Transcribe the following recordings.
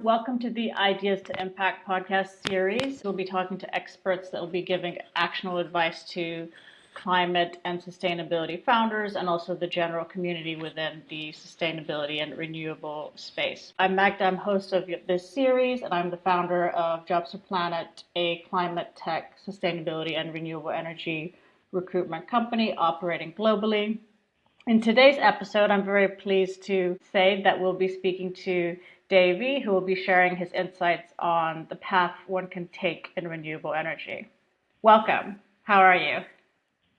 Welcome to the Ideas to Impact podcast series. We'll be talking to experts that will be giving actionable advice to climate and sustainability founders and also the general community within the sustainability and renewable space. I'm Magda, I'm host of this series, and I'm the founder of Jobs for Planet, a climate tech, sustainability, and renewable energy recruitment company operating globally. In today's episode, I'm very pleased to say that we'll be speaking to Davey, who will be sharing his insights on the path one can take in renewable energy. Welcome. How are you?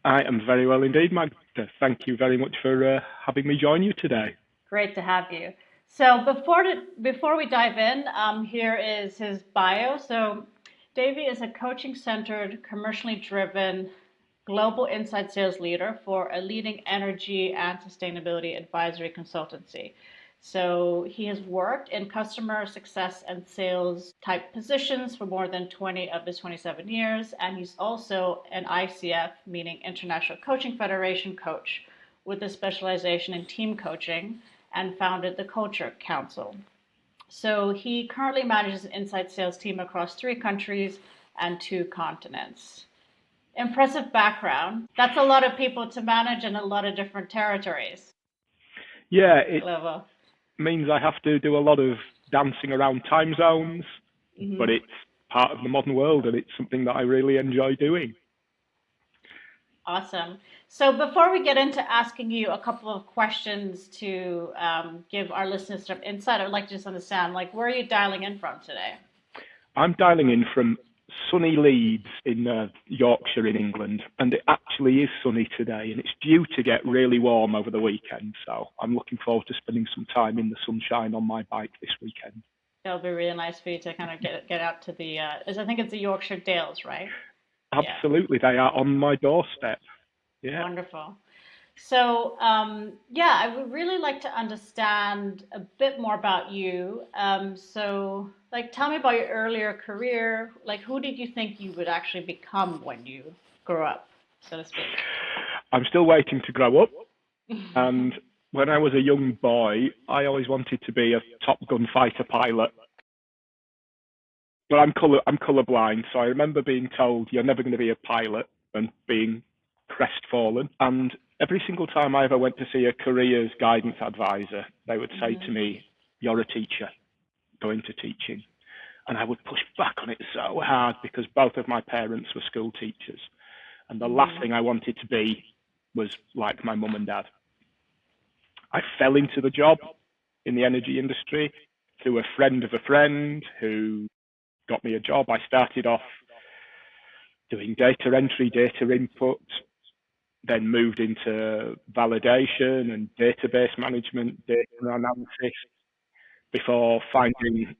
I am very well indeed, Magda. Thank you very much for having me join you today. Great to have you. So before we dive in, here is his bio. So Davey is a coaching-centered, commercially driven global inside sales leader for a leading energy and sustainability advisory consultancy. So he has worked in customer success and sales type positions for more than 20 of his 27 years. And he's also an ICF, meaning International Coaching Federation coach, with a specialization in team coaching, and founded the Culture Council. So he currently manages an inside sales team across 3 countries and 2 continents. Impressive background. That's a lot of people to manage in a lot of different territories. Yeah, it means I have to do a lot of dancing around time zones, but it's part of the modern world and it's something that I really enjoy doing. Awesome. So before we get into asking you a couple of questions to give our listeners some insight, I'd like to just understand, where are you dialing in from today? I'm dialing in from sunny Leeds in Yorkshire in England, and it actually is sunny today, and it's due to get really warm over the weekend, so I'm looking forward to spending some time in the sunshine on my bike this weekend. It'll be really nice for you to kind of get out to the, I think it's the Yorkshire Dales, right? Absolutely, yeah. They are on my doorstep. Yeah. Wonderful. So, I would really like to understand a bit more about you. Tell me about your earlier career. Who did you think you would actually become when you grew up, so to speak? I'm still waiting to grow up. And when I was a young boy, I always wanted to be a Top Gun fighter pilot. But I'm colorblind, so I remember being told you're never going to be a pilot and being crestfallen. And every single time I ever went to see a careers guidance advisor, they would say to me, "You're a teacher, go into teaching." And I would push back on it so hard because both of my parents were school teachers. And the last thing I wanted to be was like my mum and dad. I fell into the job in the energy industry through a friend of a friend who got me a job. I started off doing data entry, data input, then moved into validation and database management, data analysis, before finding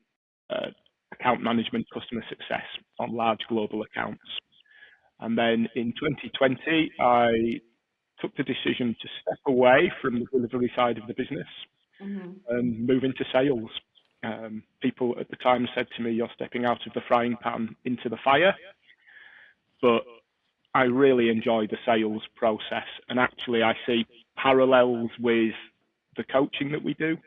account management, customer success on large global accounts. And then in 2020, I took the decision to step away from the delivery side of the business and move into sales. People at the time said to me, "You're stepping out of the frying pan into the fire." But I really enjoy the sales process. And actually, I see parallels with the coaching that we do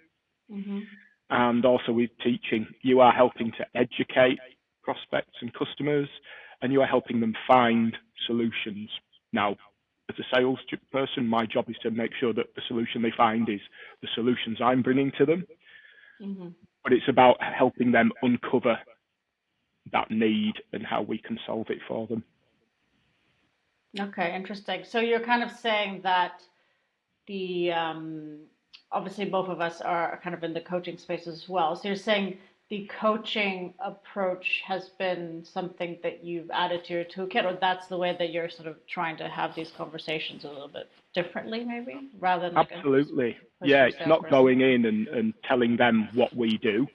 and also with teaching. You are helping to educate prospects and customers, and you are helping them find solutions. Now, as a sales person, my job is to make sure that the solution they find is the solutions I'm bringing to them. But it's about helping them uncover that need and how we can solve it for them. Okay, interesting. So you're kind of saying that the obviously both of us are kind of in the coaching space as well. So you're saying the coaching approach has been something that you've added to your toolkit, or that's the way that you're sort of trying to have these conversations a little bit differently, maybe, rather than absolutely. Yeah, it's not going in and telling them what we do.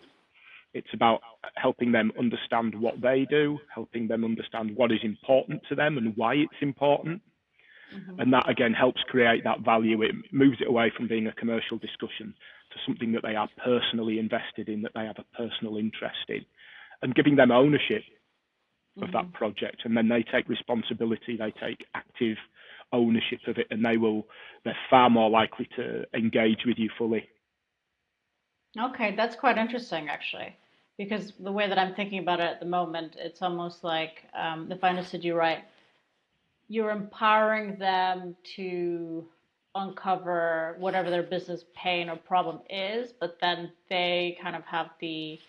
It's about helping them understand what they do, helping them understand what is important to them and why it's important. And that, again, helps create that value. It moves it away from being a commercial discussion to something that they are personally invested in, that they have a personal interest in, and giving them ownership of that project. And then they take responsibility, they take active ownership of it, and they're far more likely to engage with you fully. Okay, that's quite interesting, actually, because the way that I'm thinking about it at the moment, it's almost like, if I understood you right, you're empowering them to uncover whatever their business pain or problem is, but then they kind of have the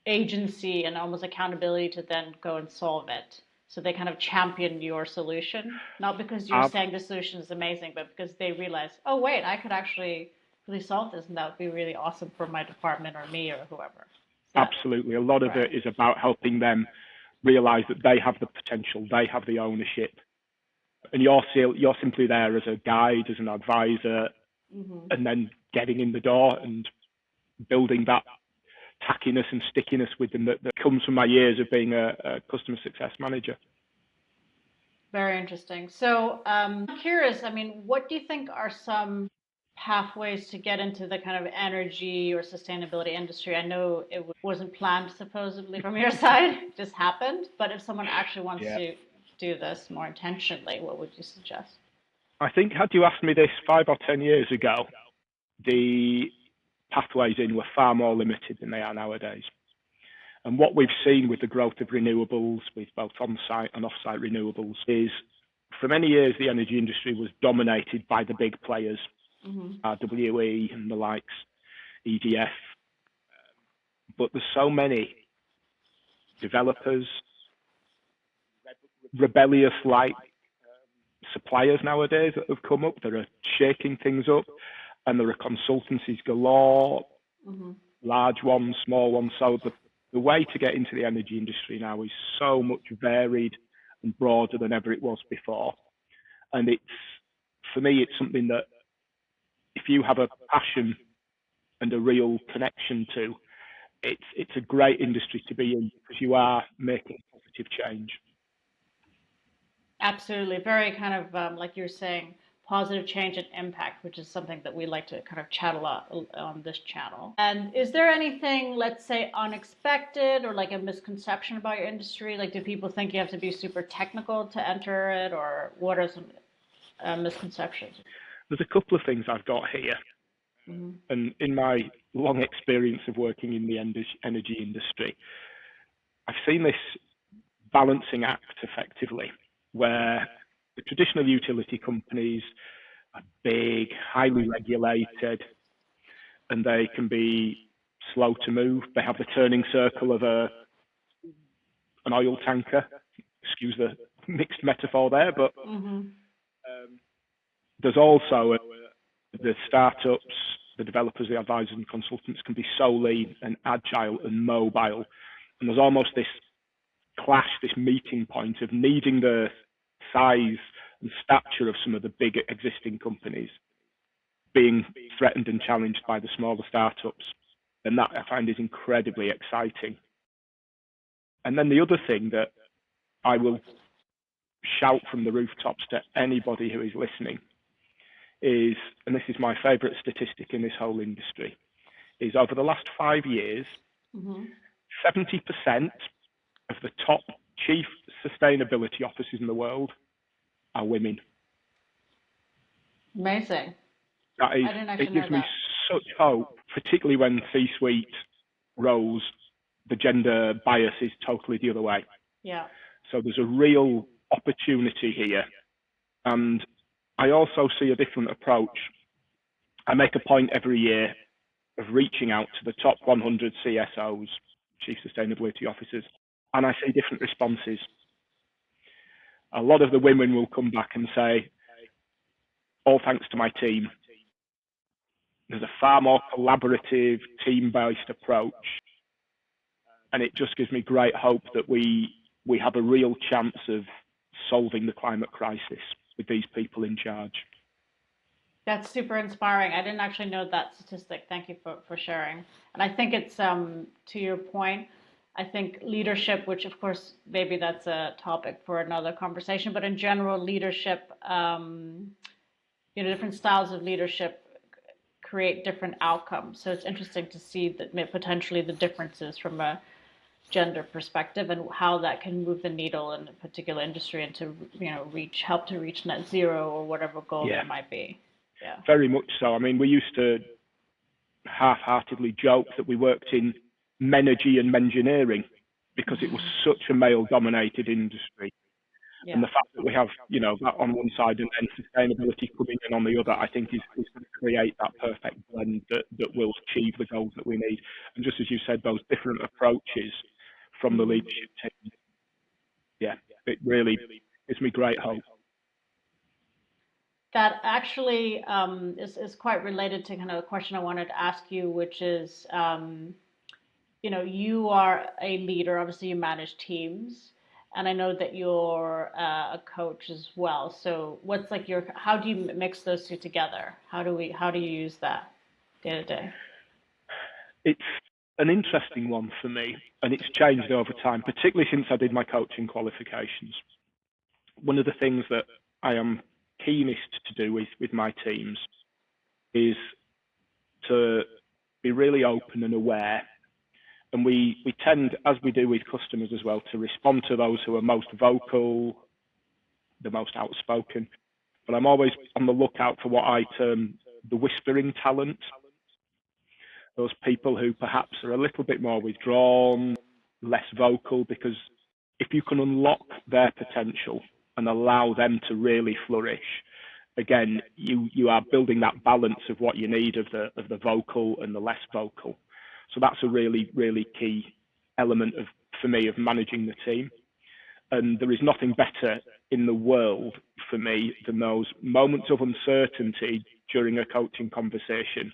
agency and almost accountability to then go and solve it. So they kind of champion your solution, not because you're Ab- saying the solution is amazing, but because they realize, oh, wait, I could actually really solve this, and that would be really awesome for my department or me or whoever. So, Absolutely. A lot of right. it is about helping them realize that they have the potential, they have the ownership, and you're simply there as a guide, as an advisor, Mm-hmm. and then getting in the door and building that tackiness and stickiness with them that comes from my years of being a customer success manager. Very interesting. So, I'm curious, I mean, what do you think are some pathways to get into the kind of energy or sustainability industry? I know it wasn't planned supposedly from your side, it just happened. But if someone actually wants Yeah. to do this more intentionally, what would you suggest? I think had you asked me this 5 or 10 years ago, the pathways in were far more limited than they are nowadays. And what we've seen with the growth of renewables, with both on-site and off-site renewables, is for many years the energy industry was dominated by the big players, Mm-hmm. RWE and the likes, EDF. But there's so many developers, rebellious like suppliers nowadays that have come up that are shaking things up, and there are consultancies galore, Mm-hmm. large ones, small ones. So the way to get into the energy industry now is so much varied and broader than ever it was before. And for me, it's something that if you have a passion and a real connection to, it's a great industry to be in because you are making positive change. Absolutely. Very kind of, like you're saying, positive change and impact, which is something that we like to kind of chat a lot on this channel. And is there anything, let's say, unexpected or like a misconception about your industry? Like, do people think you have to be super technical to enter it, or what are some misconceptions? There's a couple of things I've got here. Mm-hmm. And in my long experience of working in the energy industry, I've seen this balancing act effectively, where the traditional utility companies are big, highly regulated, and they can be slow to move. They have the turning circle of an oil tanker. Excuse the mixed metaphor there, but Mm-hmm. there's also the startups, the developers, the advisors, and consultants can be so lean and agile and mobile. And there's almost this clash, this meeting point of needing the size and stature of some of the big existing companies being threatened and challenged by the smaller startups. And that I find is incredibly exciting. And then the other thing that I will shout from the rooftops to anybody who is listening is, and this is my favorite statistic in this whole industry, is over the last 5 years, Mm-hmm. 70% of the top chief sustainability officers in the world are women. Amazing. That is, I didn't it actually know gives me that. such hope, particularly when C-suite roles, the gender bias is totally the other way. Yeah. So there's a real opportunity here. And I also see a different approach. I make a point every year of reaching out to the top 100 CSOs, Chief Sustainability Officers, and I see different responses. A lot of the women will come back and say, all thanks to my team. There's a far more collaborative, team-based approach, and it just gives me great hope that we have a real chance of solving the climate crisis with these people in charge. That's super inspiring. I didn't actually know that statistic. Thank you for sharing. And I think it's, to your point, I think leadership, which of course maybe that's a topic for another conversation, but in general, leadership, different styles of leadership create different outcomes. So it's interesting to see that potentially the differences from a gender perspective and how that can move the needle in a particular industry and to help to reach net zero or whatever goal Yeah, that might be. Yeah. very much so. I mean, we used to half-heartedly joke that we worked in menergy and mengineering, because it was such a male-dominated industry. And Yeah. the fact that we have, that on one side and then sustainability coming in on the other, I think is going to create that perfect blend that will achieve the goals that we need. And just as you said, those different approaches from the leadership team, yeah, it really gives me great hope. That actually is quite related to kind of a question I wanted to ask you, which is, you are a leader. Obviously, you manage teams, and I know that you're a coach as well. So, what's like how do you mix those two together? How do you use that day to day? It's an interesting one for me, and it's changed over time, particularly since I did my coaching qualifications. One of the things that I am keenest to do with my teams is to be really open and aware. And we tend, as we do with customers as well, to respond to those who are most vocal, the most outspoken. But I'm always on the lookout for what I term the whispering talent. Those people who perhaps are a little bit more withdrawn, less vocal, because if you can unlock their potential and allow them to really flourish, again, you are building that balance of what you need of the vocal and the less vocal. So that's a really, really key element for me of managing the team. And there is nothing better in the world for me than those moments of uncertainty during a coaching conversation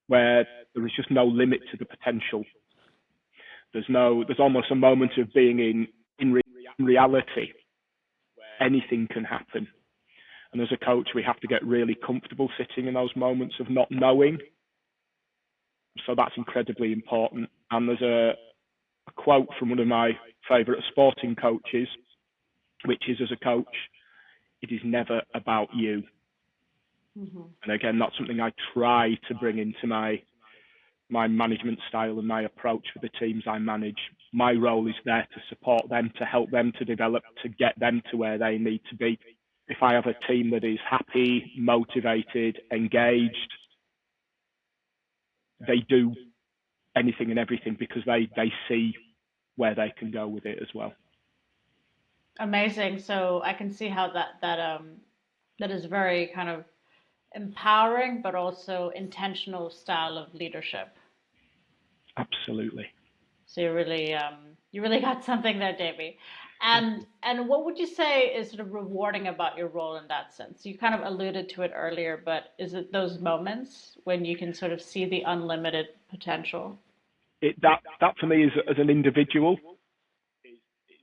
where there is just no limit to the potential. There's almost a moment of being in reality. Anything can happen. And as a coach, we have to get really comfortable sitting in those moments of not knowing. So that's incredibly important. And there's a quote from one of my favourite sporting coaches, which is, as a coach, it is never about you. Mm-hmm. And again, that's something I try to bring into my management style and my approach for the teams I manage. My role is there to support them, to help them to develop, to get them to where they need to be. If I have a team that is happy, motivated, engaged, they do anything and everything because they see where they can go with it as well. Amazing. So I can see how that is very kind of empowering, but also intentional style of leadership. Absolutely. So you really got something there, Davey. And what would you say is sort of rewarding about your role in that sense? You kind of alluded to it earlier, but is it those moments when you can sort of see the unlimited potential? That for me is, as an individual,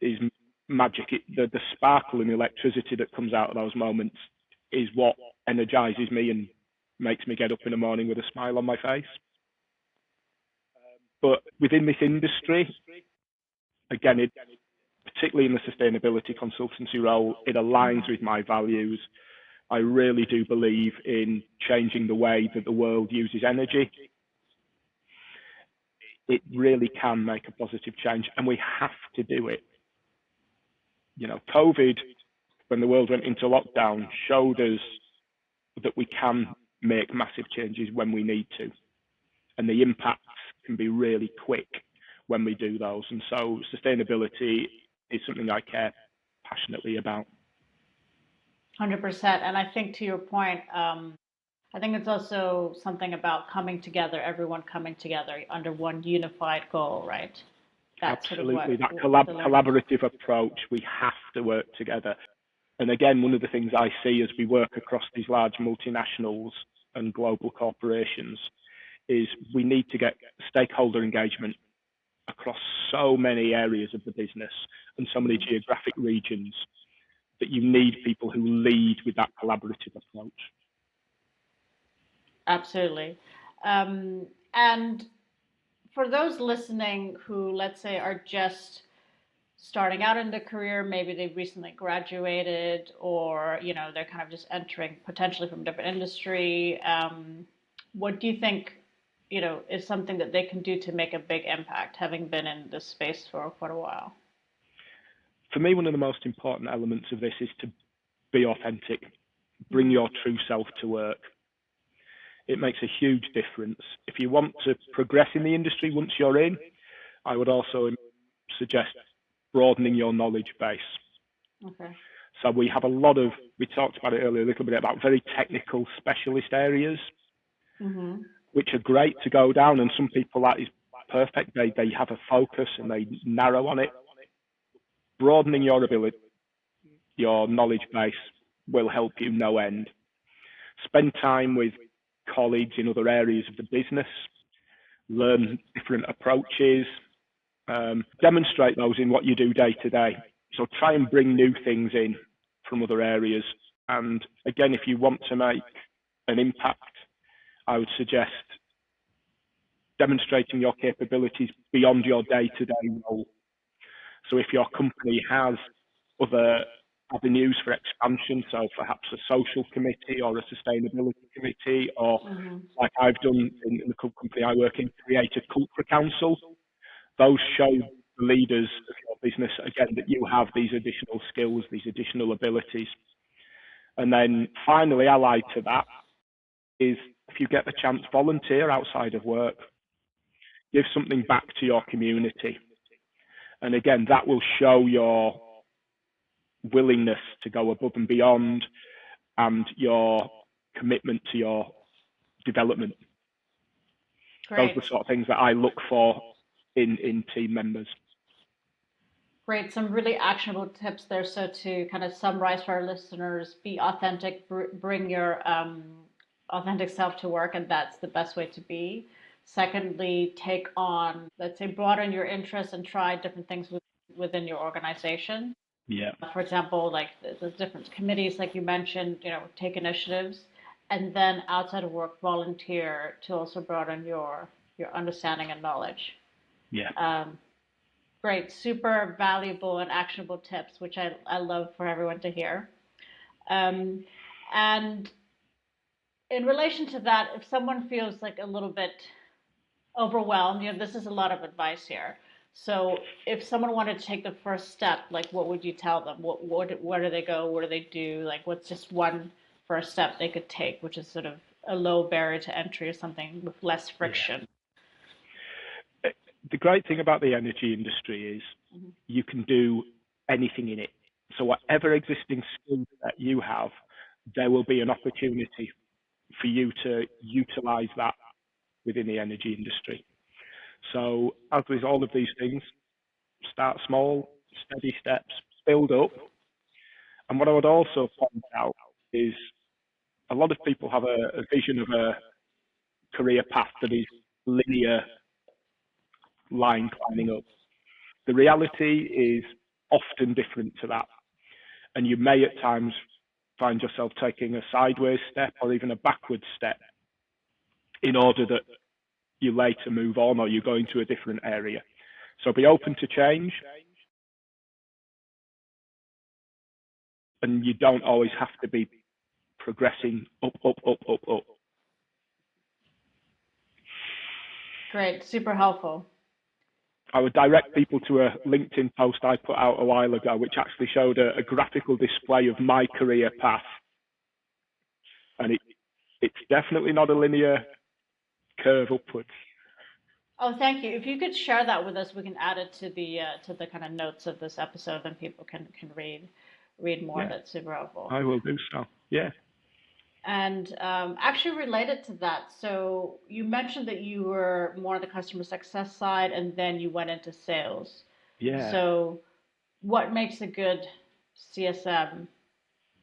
is magic. The sparkle and electricity that comes out of those moments is what energizes me and makes me get up in the morning with a smile on my face. But within this industry, again, particularly in the sustainability consultancy role, it aligns with my values. I really do believe in changing the way that the world uses energy. It really can make a positive change, and we have to do it. COVID, when the world went into lockdown, showed us that we can make massive changes when we need to. And the impacts can be really quick when we do those. And so sustainability is something I care passionately about. 100%. And I think to your point, I think it's also something about coming together, everyone coming together under one unified goal, right? That's absolutely. That collaborative approach, we have to work together. And again, one of the things I see as we work across these large multinationals and global corporations is we need to get stakeholder engagement across so many areas of the business and so many geographic regions that you need people who lead with that collaborative approach. Absolutely. And for those listening who, let's say, are just starting out in their career, maybe they've recently graduated, or they're kind of just entering potentially from a different industry, what do you think is something that they can do to make a big impact, having been in this space for quite a while? For me, one of the most important elements of this is to be authentic, bring your true self to work. It makes a huge difference. If you want to progress in the industry once you're in, I would also suggest broadening your knowledge base. Okay. So we talked about it earlier a little bit about very technical specialist areas, which are great to go down. And some people, that is perfect. They have a focus and they narrow on it. Broadening your ability, your knowledge base will help you no end. Spend time with colleagues in other areas of the business, learn different approaches, demonstrate those in what you do day to day. So try and bring new things in from other areas. And again, if you want to make an impact, I would suggest demonstrating your capabilities beyond your day-to-day role. So if your company has other avenues for expansion, so perhaps a social committee or a sustainability committee, or like I've done in the company I work in, create a culture council, those show the leaders of your business, again, that you have these additional skills, these additional abilities. And then finally, allied to that is, if you get the chance, volunteer outside of work. Give something back to your community. And again, that will show your willingness to go above and beyond and your commitment to your development. Great. Those are the sort of things that I look for in team members. Great. Some really actionable tips there. So to kind of summarize for our listeners, be authentic, bring your authentic self to work, and that's the best way to be. Secondly, take on, let's say, broaden your interests and try different things within your organization. Yeah. For example, like the different committees, like you mentioned, take initiatives, and then outside of work, volunteer to also broaden your understanding and knowledge. Yeah. Great, super valuable and actionable tips, which I love for everyone to hear. And in relation to that, if someone feels like a little bit overwhelmed, this is a lot of advice here. So if someone wanted to take the first step, like what would you tell them? Where do they go? What do they do? Like what's just one first step they could take, which is sort of a low barrier to entry or something with less friction? Yeah. The great thing about the energy industry is you can do anything in it. So whatever existing skill that you have, there will be an opportunity for you to utilize that within the energy industry. So as with all of these things, start small, steady steps, build up. And what I would also point out is a lot of people have a vision of a career path that is linear line climbing up. The reality is often different to that. And you may at times find yourself taking a sideways step or even a backward step in order that you later move on or you go into a different area. So be open to change. And you don't always have to be progressing up. Great, super helpful. I would direct people to a LinkedIn post I put out a while ago, which actually showed a graphical display of my career path. And it's definitely not a linear curve upwards. Oh, thank you. If you could share that with us, we can add it to the kind of notes of this episode, and people can read more. Yeah. That's super helpful. I will do so. Yeah. And actually related to that, so you mentioned that you were more on the customer success side, and then you went into sales. Yeah. So what makes a good CSM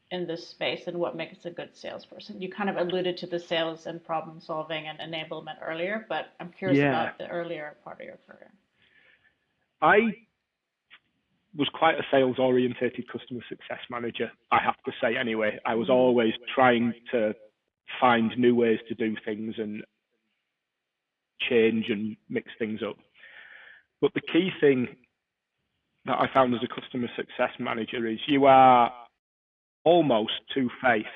in this space, and what makes a good salesperson? You kind of alluded to the sales and problem solving and enablement earlier, but I'm curious about the earlier part of your career. I was quite a sales orientated customer success manager, I have to say anyway. I was always trying to find new ways to do things and change and mix things up. But the key thing that I found as a customer success manager is you are almost two-faced.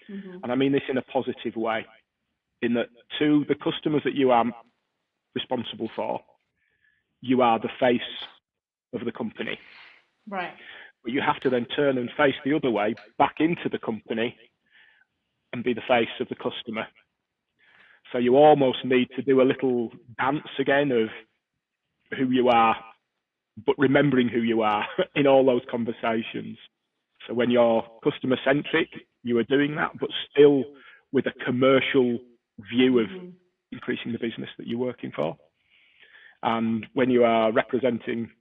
And I mean this in a positive way, in that to the customers that you are responsible for, you are the face of the company. Right. But you have to then turn and face the other way back into the company and be the face of the customer. So you almost need to do a little dance again of who you are, but remembering who you are in all those conversations. So when you're customer centric, you are doing that, but still with a commercial view of increasing the business that you're working for. And when you are representing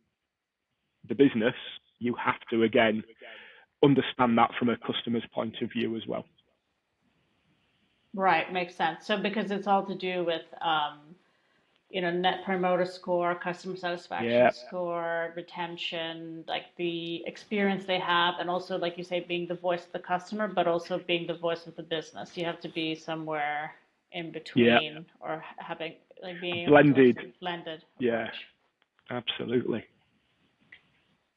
the business, you have to, again, understand that from a customer's point of view as well. Right, makes sense. So because it's all to do with net promoter score, customer satisfaction score, retention, like the experience they have, and also, like you say, being the voice of the customer, but also being the voice of the business. You have to be somewhere in between, or having like being blended approach. Yeah, absolutely.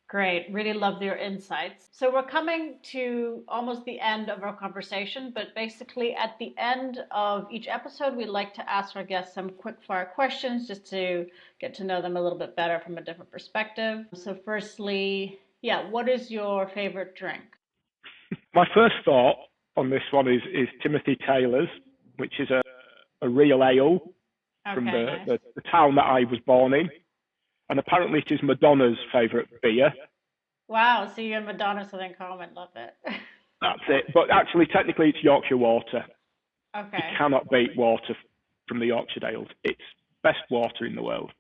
Great. Really loved your insights. So we're coming to almost the end of our conversation, but basically at the end of each episode, we like to ask our guests some quick fire questions just to get to know them a little bit better from a different perspective. So firstly, what is your favorite drink? My first thought on this one is Timothy Taylor's, which is a real ale from the town that I was born in. And apparently it is Madonna's favourite beer. Wow, so you and Madonna something in common. Love it. That's it. But actually, technically, it's Yorkshire water. Okay. You cannot beat water from the Yorkshire Dales. It's best water in the world.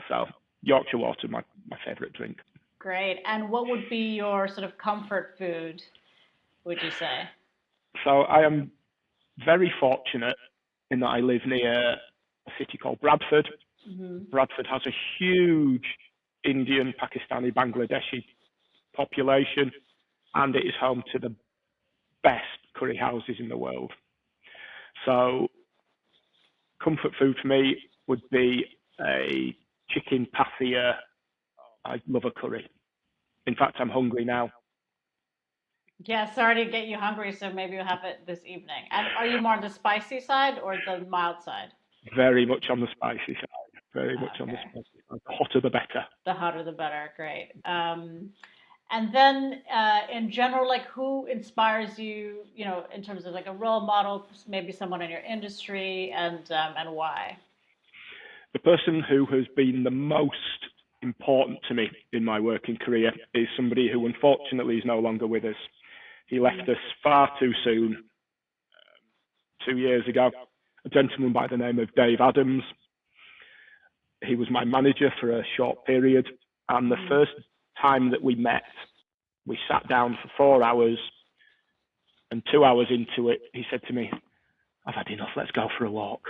So Yorkshire water, my favourite drink. Great. And what would be your sort of comfort food, would you say? So I am very fortunate in that I live near a city called Bradford. Bradford has a huge Indian, Pakistani, Bangladeshi population, and it is home to the best curry houses in the world. So comfort food for me would be a chicken pathia. I love a curry. In fact, I'm hungry now. Yeah, sorry to get you hungry, so maybe you'll have it this evening. And are you more on the spicy side or the mild side? Very much on the spicy side. Very much on the spicy side. The hotter the better. The hotter the better. Great. And then in general, like who inspires you, in terms of like a role model, maybe someone in your industry, and why? The person who has been the most important to me in my working career is somebody who unfortunately is no longer with us. He left us far too soon, 2 years ago, a gentleman by the name of Dave Adams. He was my manager for a short period, and the first time that we met, we sat down for 4 hours, and 2 hours into it, he said to me, "I've had enough, let's go for a walk."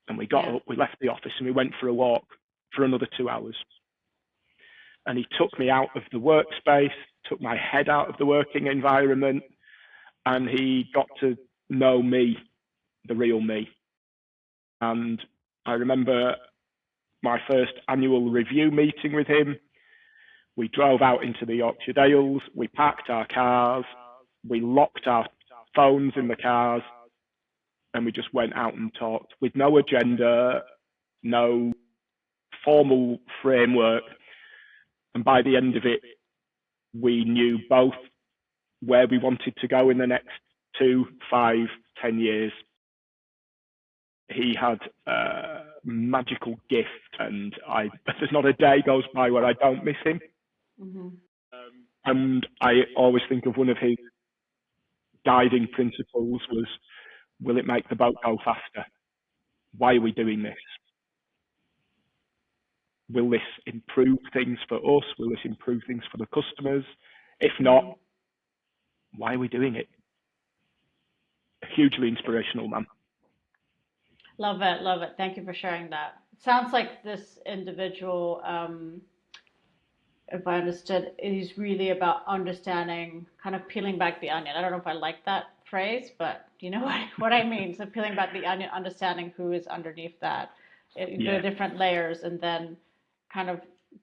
And we got up, we left the office, and we went for a walk for another 2 hours. And he took me out of the workspace, took my head out of the working environment, and he got to know me, the real me. And I remember my first annual review meeting with him. We drove out into the Yorkshire Dales, we parked our cars, we locked our phones in the cars, and we just went out and talked with no agenda, no formal framework. And by the end of it, we knew both where we wanted to go in the next 2, 5, 10 years. He had a magical gift, and there's not a day goes by where I don't miss him. And I always think of one of his guiding principles was, will it make the boat go faster? Why are we doing this? Will this improve things for us? Will this improve things for the customers? If not, why are we doing it? A hugely inspirational man. Love it, love it. Thank you for sharing that. It sounds like this individual, if I understood, is really about understanding, kind of peeling back the onion. I don't know if I like that phrase, but you know what I mean. So peeling back the onion, understanding who is underneath that, the different layers, and then kind of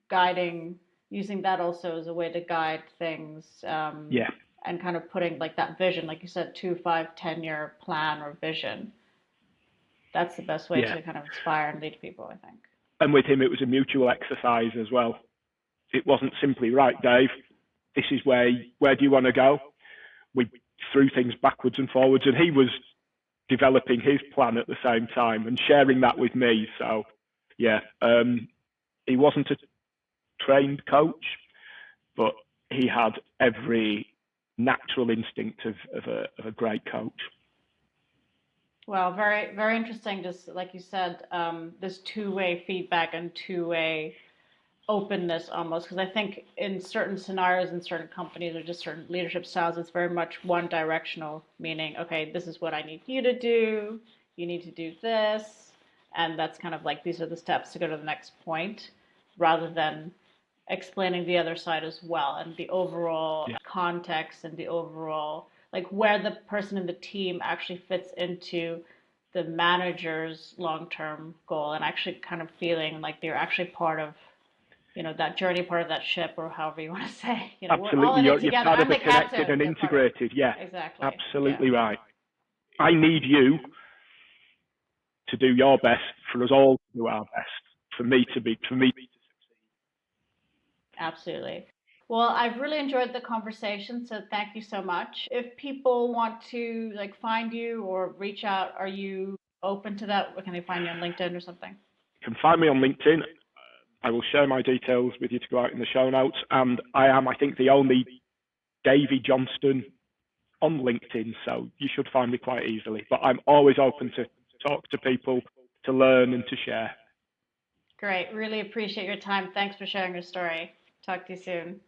guiding, using that also as a way to guide things. And kind of putting like that vision, like you said, 2, 5, 10-year plan or vision. That's the best way to kind of inspire and lead people, I think. And with him, it was a mutual exercise as well. It wasn't simply, right, Dave, this is where do you want to go? We threw things backwards and forwards, and he was developing his plan at the same time and sharing that with me. So, yeah, he wasn't a trained coach, but he had every natural instinct of a great coach. Well, very, very interesting. Just like you said, this two-way feedback and two-way openness almost. Because I think in certain scenarios, in certain companies, or just certain leadership styles, it's very much one directional, meaning, okay, this is what I need you to do. You need to do this. And that's kind of like, these are the steps to go to the next point, rather than explaining the other side as well, and the overall context, and the overall, like, where the person in the team actually fits into the manager's long-term goal, and actually kind of feeling like they're actually part of, that journey, part of that ship, or however you want to say. Absolutely, we're all in it you're together. part I'm of the it, connected captain. and integrated. Yeah, Exactly. absolutely right. I need you to do your best, for us all to do our best, for me to succeed. Absolutely. Well, I've really enjoyed the conversation, so thank you so much. If people want to find you or reach out, are you open to that? Or can they find you on LinkedIn or something? You can find me on LinkedIn. I will share my details with you to go out in the show notes. And I am, I think, the only Davey Johnston on LinkedIn, so you should find me quite easily. But I'm always open to talk to people, to learn and to share. Great. Really appreciate your time. Thanks for sharing your story. Talk to you soon.